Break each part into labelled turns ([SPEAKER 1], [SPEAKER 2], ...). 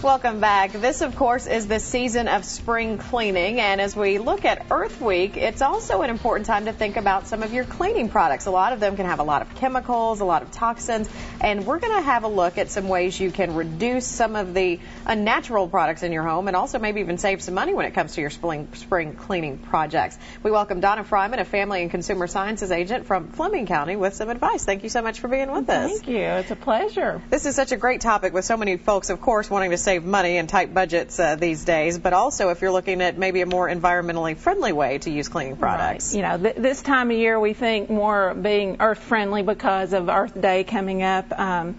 [SPEAKER 1] Welcome back. This, of course, is the season of spring cleaning, and as we look at Earth Week, it's also an important time to think about some of your cleaning products. A lot of them can have a lot of chemicals, a lot of toxins, and we're going to have a look at some ways you can reduce some of the unnatural products in your home and also maybe even save some money when it comes to your spring cleaning projects. We welcome Donna Fryman, a Family and Consumer Sciences agent from Fleming County, with some advice. Thank you so much for being with us.
[SPEAKER 2] Thank you. It's a pleasure.
[SPEAKER 1] This is such a great topic with so many folks, of course, wanting to save money and tight budgets these days, but also if you're looking at maybe a more environmentally friendly way to use cleaning products.
[SPEAKER 2] Right. You know, this time of year we think more being earth friendly because of Earth Day coming up. And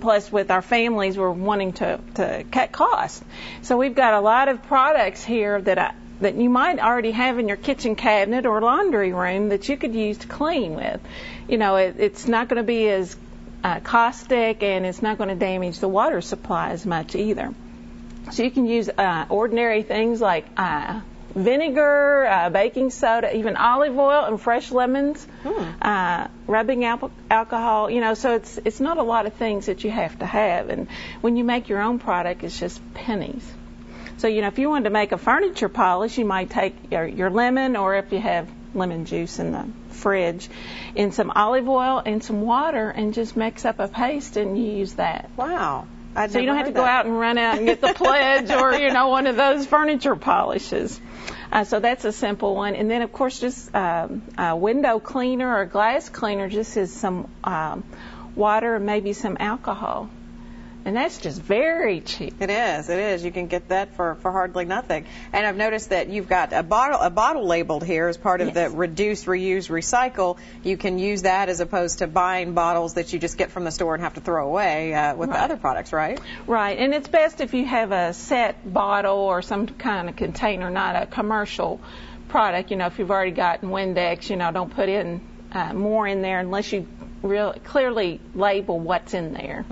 [SPEAKER 2] plus with our families, we're wanting to cut costs. So we've got a lot of products here that you might already have in your kitchen cabinet or laundry room that you could use to clean with. You know, it's not going to be as caustic, and it's not going to damage the water supply as much either. So you can use ordinary things like vinegar, baking soda, even olive oil and fresh lemons, rubbing alcohol. You know, so it's not a lot of things that you have to have. And when you make your own product, it's just pennies. So, you know, if you wanted to make a furniture polish, you might take your lemon, or if you have lemon juice in the fridge, in some olive oil and some water, and just mix up a paste and you use that.
[SPEAKER 1] Wow.
[SPEAKER 2] So you don't have to go out and run out and get the Pledge or, you know, one of those furniture polishes. So that's a simple one. And then, of course, just a window cleaner or glass cleaner just is some water and maybe some alcohol. And that's just very cheap.
[SPEAKER 1] It is. You can get that for hardly nothing. And I've noticed that you've got a bottle labeled here as part of the reduce, reuse, recycle. You can use that as opposed to buying bottles that you just get from the store and have to throw away with the other products, right?
[SPEAKER 2] Right. And it's best if you have a set bottle or some kind of container, not a commercial product. You know, if you've already gotten Windex, you know, don't put in more in there unless you really clearly label what's in there,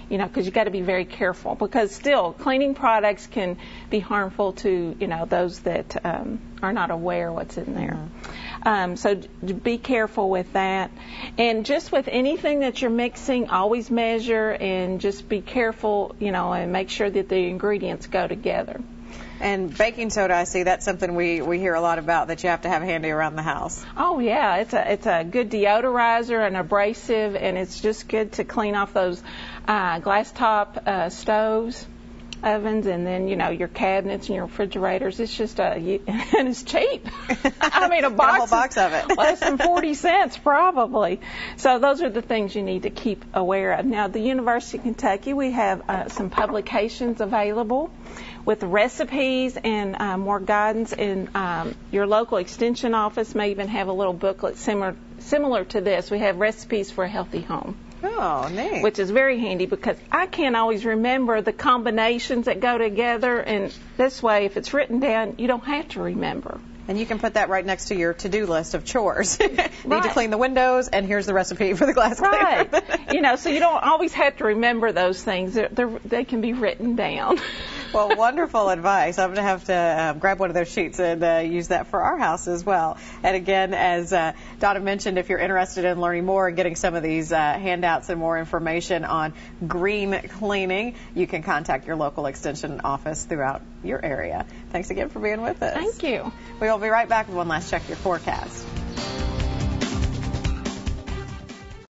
[SPEAKER 2] you know, because you got to be very careful, because still cleaning products can be harmful to, you know, those that are not aware what's in there. So be careful with that. And just with anything that you're mixing, always measure and just be careful, you know, and make sure that the ingredients go together.
[SPEAKER 1] And baking soda, I see that's something we hear a lot about, that you have to have handy around the house.
[SPEAKER 2] Oh yeah, it's a good deodorizer and abrasive, and it's just good to clean off those glass top stoves, ovens, and then, you know, your cabinets and your refrigerators. It's just and it's cheap. I mean, a whole
[SPEAKER 1] box of it,
[SPEAKER 2] less than 40 cents probably. So those are the things you need to keep aware of. Now, at the University of Kentucky, we have some publications available with recipes and more guidance, and your local extension office may even have a little booklet similar to this. We have recipes for a healthy home.
[SPEAKER 1] Oh, neat.
[SPEAKER 2] Which is very handy, because I can't always remember the combinations that go together, and this way, if it's written down, you don't have to remember.
[SPEAKER 1] And you can put that right next to your to-do list of chores. Need to clean the windows, and here's the recipe for the glass cleaner.
[SPEAKER 2] Right. You know, so you don't always have to remember those things. They can be written down.
[SPEAKER 1] Well, wonderful advice. I'm going to have to grab one of those sheets and use that for our house as well. And again, as Donna mentioned, if you're interested in learning more and getting some of these handouts and more information on green cleaning, you can contact your local extension office throughout your area. Thanks again for being with us.
[SPEAKER 2] Thank you.
[SPEAKER 1] We will be right back with one last check your forecast.